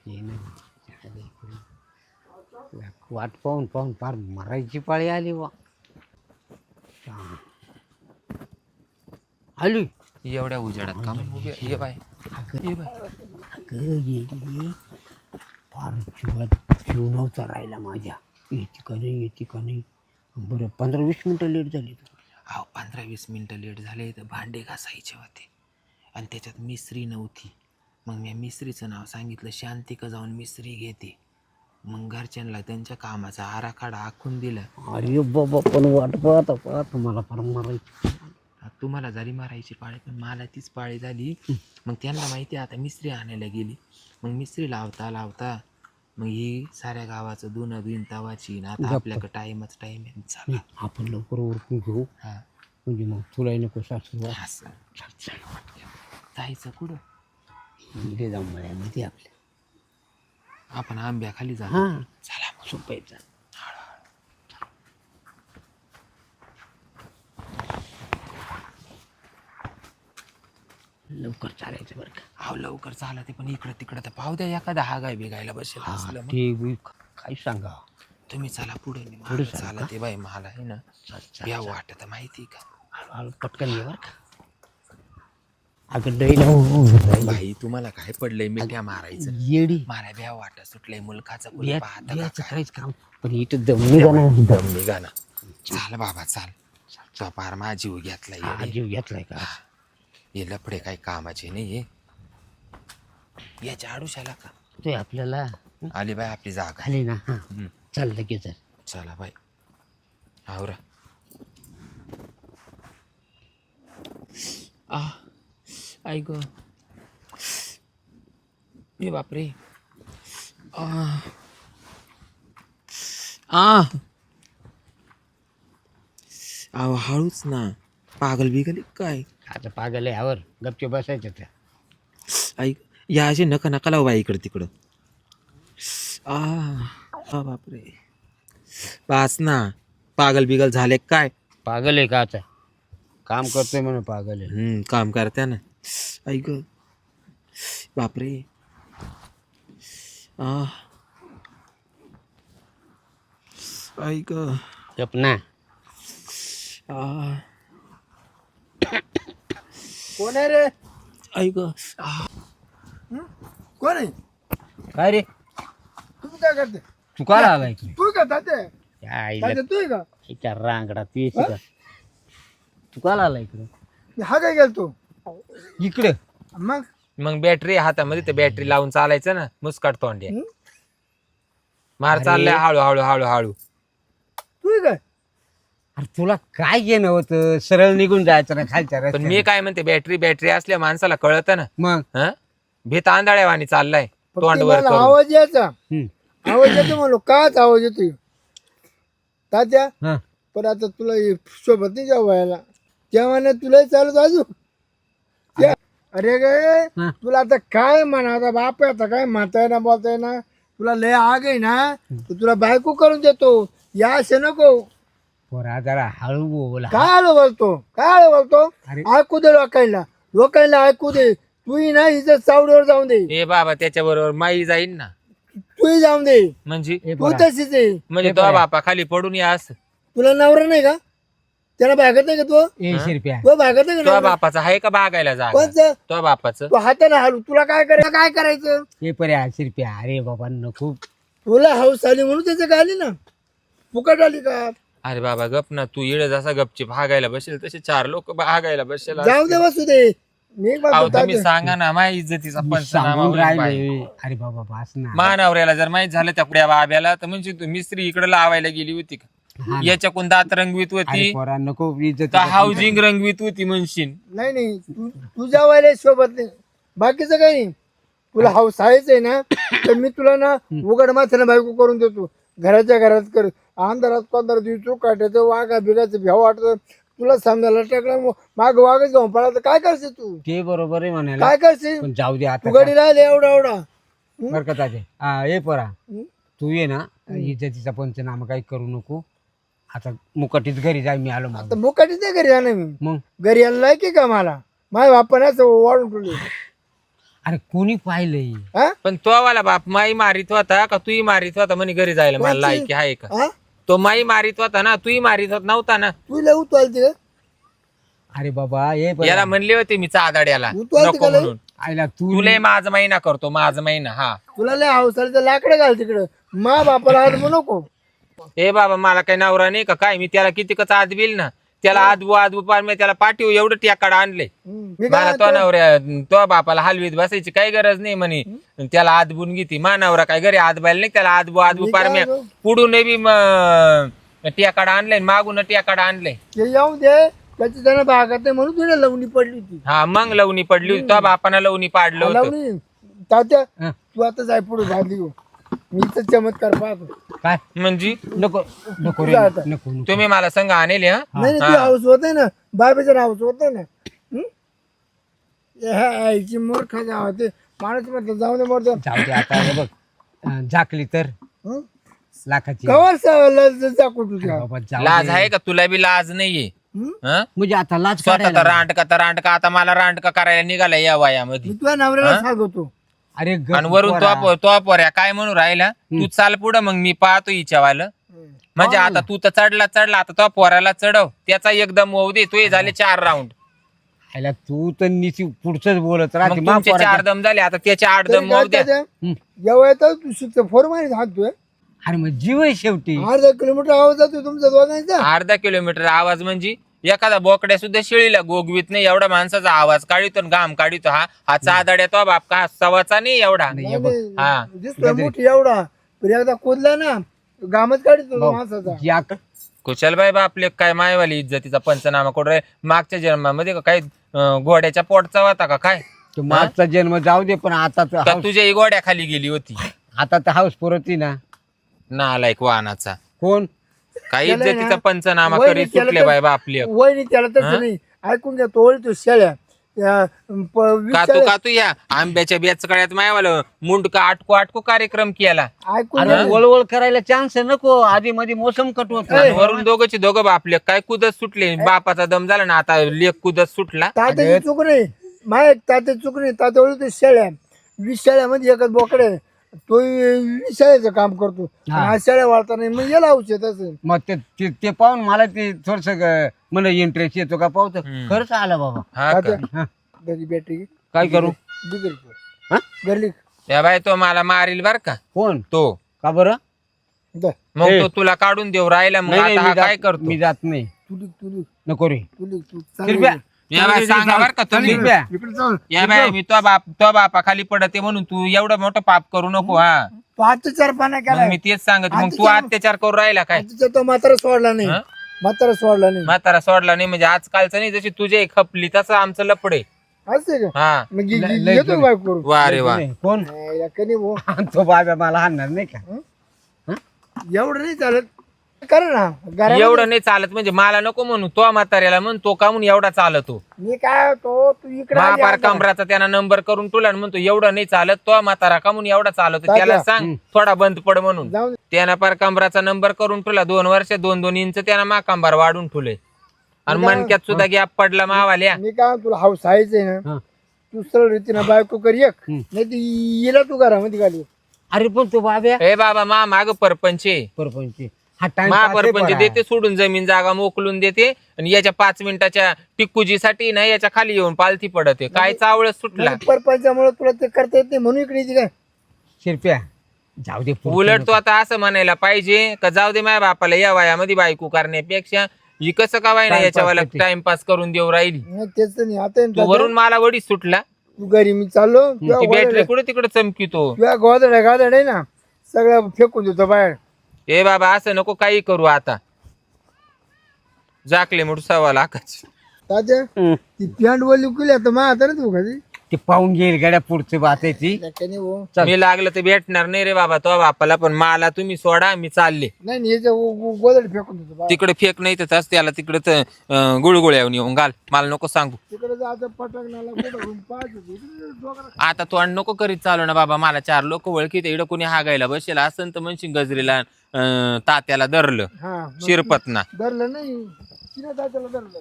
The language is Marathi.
ये ना वाट पाहून पाहून फार मरायची पाळी आली वा. आली एवढ्या उजेडात का उभे ये बाय ये बाय. अगं गेली फार जीव नव्हता राहिला माझ्या. येते का नाही बरं 15-20 मिनटं लेट झाली. अहो 15-20 मिनटं लेट झाले तर भांडे घासायचे होते आणि त्याच्यात मिस्त्री नव्हती. मग मी मिस्त्रीचं नाव सांगितलं, शांतिका जाऊन मिस्त्री घेते. मग घरच्यांना त्यांच्या कामाचा आराखडा आखून दिला. अरे बाबा पण वाट पाहता मला फार मारायची. तुम्हाला झाली मारायची पाळी पण मला तीच पाळी झाली. मग त्यांना माहिती आहे आता मिस्त्री आणायला गेली. मग मिस्त्री लावता लावता मग ही साऱ्या गावाचं धुणं बिन तवाची ना. आता आपल्याकडे टाईम आहे. चला आपण लवकर ओळखून घेऊ. हा म्हणजे मग तुलाही नको सासू असं जायचं कुठं इकडे जाऊन मध्ये आपल्या आपण आंब्या खाली जा. हां चला सोपायचं. लवकर चालायचं बरं का. अहो लवकर चाला ते पण इकडं तिकडं तर पाहू द्या एखादा हा गाय बिगायला बसेल असलं मग. ते बी काय सांगा. तुम्ही चला पुढे पुढे चाला ते बाई मला आहे ना या वाटत माहिती का. हळूहळू पटकन ये बरं का. अगं डैला बाई तुम्हाला काय पडलंय मिठ्या मारायचं येडी मारा भ्या वाटा सुटलंय मुलखाचं बिया- पाहता बियाचं का करायचं काम पण इथं दम निघाला. दम निघाना. चाल बाबा चाल. तो पार माझा जीव घेतलाय हा, येडे. जीव घेतलाय का. हे लफडे काही कामाचे नाही याच्या आडूशाला का ते आपल्याला आली बाई आपली जागा. खाली ना. हा हम्म. चाल लगेच. चला बाई आवरा. आई ग ये बापरे. अहो हळूच ना पागल बिगल काय. आता पागल आहे यावर गपचे बसायचं त्या. आई या असे नका नका लावू बाई इकडं तिकडं. आ बापरे बास ना. पागल बिगल झाले काय. पागल आहे का आता काम करतोय म्हणून पागल आहे. काम करत्या ना. आई ग बापरे. आई ग गप ना. कोण आहे रे? आई ग कोण आहे? काय रे तुम्ही काय करते? तू काल आलाय की तू का ताते? त्या आईला ताते तू आहे का? इच्या रांगडा तू येशी का. तू काल आला इकडं हा काय गेलतो इकडं. मग मग बॅटरी हातामध्ये ते बॅटरी लावून चालायचं ना. मुस्काट तोंड्या मार अरे. चाललाय हळू हळू हळू हळू. तू आहे काय? अरे तुला काय घेणं होतं सरळ निघून जायचं ना खालच्या पण रस्त्याने. मी काय म्हणते बॅटरी असल्या माणसाला कळत ना. मग हं भीत आंधळ्यावानी चाललाय फक्त तोंड वर मला करून. आवाज यायचा. हम्म. आवाज येतो म्हणलो काच आवाज येतोय तात्या. हा पण आता तुला हे सोबत नाही जाऊ व्हायला तेव्हा तुला चालत अजून अरे गे हा. तुला आता काय म्हणा आता बाप आहे आता काय म्हणताय ना बोलताय ना. तुला लय आग आहे ना तर तुला बायको करून देतो या असे नको. पोरा जरा हळू बोला. काय आलो बोलतो काय आलो बोलतो. अरे. ऐकू दे लोकांना ऐकू दे. तूही ना हिचं चावडीवर जाऊन दे. ए बाबा त्याच्या बरोबर माई जाईन ना. तूही जाऊन दे. म्हणजे ए तू पोरा, तशीच आहे. म्हणजे तो बापा खाली पडून या असं. तुला नवरा नाही का? त्याला भागत नाही का तू? 80 रुपया तो भागत नाही का तो नवरा? बापाचा आहे का भागायला जागा. कोणचं? तो बापाचं तू हाताने हालू तुला काय करायचं. हे पर्या 80 रुपया. अरे बाबा नको. तुला हाऊस आली म्हणून त्याचं काय आली ना फुकट आली का? अरे बाबा गप ना. तू इड जसा गपची भागायला बसेल तसे 4 लोक भागायला बसेल. जाऊ दे बसू दे. मी अहो म्हणतो तुम्ही तात्या, सांगा ना माझ्या इज्जतीचा पंचनामा सांगून होईल बाई. राहिले. अरे बाबा बास ना. महानवऱ्याला जर माहित झालं त्या पुढ्या बाब्याला तर म्हणजे तू मिस्त्री इकडे लावायला गेली होती का. हा ना. याच्याकून दात रंगवीत अरे होती पोरा नको इज्जत. का हाऊसिंग रंगवीत होती म्हणशील. नाही तू जावायला सोबत नाही बाकीचं काही नाही. तुला हाऊस आहेच आहे ना तर मी तुला ना उघड माथ्याने बायको करून देतो. घराच्या घरात कर. अंधारात 15 दिवस काटायचं वाघा बिगाचं भ्याव वाटत. तुला समजायला टाकला माग वाघच घेऊन पळा तर काय करशील तू? ते बरोबर आहे म्हणायला. काय करशील? पण जाऊ दे तू आता. गडी राहिले एवढा बरं का ताजे. हा ये पोरा तू ये ना इज्जतीचा पंचनामा काही करू नको. आता मुकाटीच घरी जाय. मी आलो मग. तर मुकाटीच नाही घरी जाणं मी. मग घरी यायला की का मला माझ्या बापाने असं वाढून ठेवले. अरे कोणी पाहिलंय? हा पण तो वाला बाप माई मारित होता का तूही मारित होता म्हणे घरी जायला मला लायकी आहे का? हा तो माई मारित होता ना, तूही मारित होत नव्हता ना. तू लय उतवालती का अरे बाबा हे बघ, याला म्हणले होते मी चादाड्याला तू आलती नको का लय? म्हणून. आईला तू तुला माझ महिना करतो, माझ महिना. हा तुला लय हौसाचं लाकडं घाल तिकडं मा बापाला हात म्हणू नको. ए बाबा मला काही नवरा नाही का काय? मी त्याला किती कच आदबिल ना, त्याला आदबू पार मी त्याला पाठीव एवढं टेकाड आणले. मी मला काय तो नवऱ्या तो बापाला हलवीत बसायची काही गरज नाही म्हणे. त्याला आदबून घेती मा नवरा काय घरी आदबायला नाही, त्याला आदबू मी पार काय मी पुढून बी टेकाड आणलंय, मागून टेकाड आणलंय. ते येऊ दे त्याची त्यानं भागत नाही म्हणून तुला लवणी पडली होती. हा मग लवणी पडली होती, तो बापानं लवणी पाडलं होतं. लवणी तात्या हं. तू आता जाय पुढे भाजली हो मी तर चमत्कार पाहतो. काय म्हणजे नको नको रे जा आता. नको नको. तुम्ही मला संघ आणले हा? नाही नाही तू हाऊस होत ना बाबेचं हाऊस होत ना. आईची मूर्खा जाव ते माणूस म्हटलं जाऊ दे मोरत जाऊ दे आता हे बघ, झाकली तर लाखाची. कवर चाकू तुझ्या बाबा जाऊ लाज दे. आहे का तुला बी लाज नाहीये? हं? म्हणजे आता लाज स्वतः काढायला तर रांडका आता मला रांडका करायला निघाला या वयामध्ये. मी तुझ्या नवऱ्याला सांगतो. अरे आणि वरून तो पोऱ्या काय म्हणून राहिला, तू चाल पुढं मग मी पाहतो हिच्यावालं. म्हणजे आता तू तर चढला आता तो पोऱ्याला चढव, त्याचा एकदम होऊ दे. तू झाले 4 राऊंड, आईला तू तर निची पुढचंच बोलत राहते. मग तुमचे 4 दम झाले, आता त्याचे 8 दम होऊ द्या. जेव्हा येतो तू शिकतो फोर महिने सांगतोय अरे मग जीव आहे शेवटी. अर्धा किलोमीटर आवाज जातो तुमचा दोघांचा. अर्धा किलोमीटर आवाज म्हणजे एखादा बोकड्या सुद्धा शेळीला गोगवीत नाही एवढा माणसाचा आवाज काढितो आणि घाम काढितो. हा चादाड्या तो बाप का सवाचा नाही एवढा. नाही, बघ. हा दिसतोय मोठी एवढा पण एकदा कोदला ना गामच काढतो तो माणसाचा. या कुशलबाई बापले काय मायवाली इज्जतीचा पंचनामा करू रे. मागच्या जन्मामध्ये का काय घोड्याच्या पोटचा होता का काय? तो मागचा जन्म जाऊ दे, पण आता तर का तुझ्या घोड्या खाली गेली होती? आता तर हाऊस पुरवती ना. नालायक वाहनाचा कोण काही त्याला इज्जतीचा ना, पंचनामा वहिनी करीत त्याला सुटले तर- बाय बापले. वहिनी त्याला तसं नाही ऐकून घ्या तो ओळखतो शेळ्या का तू या आंब्याच्या बेचकळ्यात मायवालं मुंडका आटको कार्यक्रम केला. ऐकून अरे घ्या. वळवळ करायला चान्स नको. आधी मध्ये मोसम कट होत. आणि वरून दोघं बापले काय कुदत सुटले. बापाचा दम झाला ना, आता लेख कुदत सुटला. तात्याची चूक नाही माय तात्याची चूक नाही. तात्या ओळखतो शेळ्या 20 शेळ्यामध्ये एकच बोकडे तो 20 शेळ्याचं काम करतो. हा शेळ्या वाळता नाही मग याला औषध असं. मग ते पाहून मला ते थोडस मला इंटरेस्ट येतो का पाहतो. खरंच आला बाबा. हा का? हा. त्याची बॅटरी काय करू? हा? घरली या बाय तो मला मारील बर का कोण तो. का बरं? मग तो तुला काढून देऊ राहिला. मग नाही, आता हा मी काय जात- करतो? मी जात नाही. तुली नको रे. तू कृपया या बाय सांगा बर का तुम्ही. कृपया इकडे चाल. या बाय मी तो बापा खाली पडते म्हणून तू एवढं मोठं पाप करू नको. हा तू अत्याचार पाना मग केला मी तेच सांगत. मग तू अत्याचार करू राहिला काय? तो म्हातारा सोडला नाही. हा? म्हातारा सोडला नाही म्हातारा सोडला नाही म्हणजे आजकालचं नाही, जशी तुझे खपली तसं आमचं लपडे. असते का हा मग लय येतो जुनी. बाईक करू वा रे वा. नाही, कोण कधी भाऊ तो बाबा मला हाणणार नाही का? एवढं नाही चालत कर ना घरामध्ये. एवढं नाही चालत म्हणजे मला नको म्हणू. तो म्हाताऱ्याला म्हण तो का म्हणून एवढा चालतो. मी काय होतो तू इकडे आली महापार आता. कमराचा त्यांना नंबर करून तुला आणि म्हणतो एवढं नाही चालत. तो म्हातारा का म्हणून एवढा चालतो. त्याला सांग थोडा बंद पड म्हणून. जाऊन दे. त्यानं पार कमराचा नंबर करून तुला 2 वर्ष 2-2 इंच त्यानं माकांबार वाढून ठुले. आणि मनक्यात सुद्धा गॅप पडला मावाल्या. मी काय तुला हाऊस आहेच आहे ना हा. तू सरळ रीतीनं बायको कर एक नाही तर येला तू घरामध्ये घाली. अरे पण तो बाब्या हे बाबा माग परपंचे परपंच हा टाइम महापरपंच देते सोडून जमीन जागा मोकलून देते आणि याच्या 5 मिनिटाच्या टिक्कुजीसाठी ना याच्या खाली येऊन पालथी पडते. काय चावळ सुटला. परपंचामुळे तुला ते करता येत नाही म्हणून इकडे येते काय. शिरप्या जाऊ दे. उलट तो आता असं म्हणायला पाहिजे का जाऊ दे माझ्या बापाला या वयामध्ये बायको करण्यापेक्षा ही कसं का वाय ना याच्यावाला टाइमपास करून देऊ राहिली. नाही, तेच तर नाही आता तू वरून मला वडी सुटला. तू घरी मी चाललो ती बॅटरी कुठे तिकडे चमकीतो. तुझ्या गोदड्या गादड आहे ना सगळं फेकून देतो बाहेर. ए बाबा असं नको काही करू आता. जाकले मोठ 1.25 लाखाची. तात्या ती पॅन्ट वली कुली आता मा आता ना तू कधी ते पाहून घेईल गड्या पुढची बात आहे ती. नाही मी लागलं तर भेटणार नाही रे बाबा तो बापाला. पण मला तुम्ही सोडा मी चालले. नाही याच्या गोदड फेकून देतो बाहेर. तिकडे फेक नाही तर त्याला तिकडे तर गुळगुळ्या येऊन घाल. मला नको सांगू. तिकडे जायचं पटकनाला कुठं पाहतो इकडे डोकं. आता तो आणि नको करीत चालू ना बाबा. मला 4 लोक ओळखीत इकडं कोणी हागायला बसेल असं तर म्हणशी गजरीला तात्याला धरलं हा शिरपतना. धरलं नाही तिने तात्याला धरलं.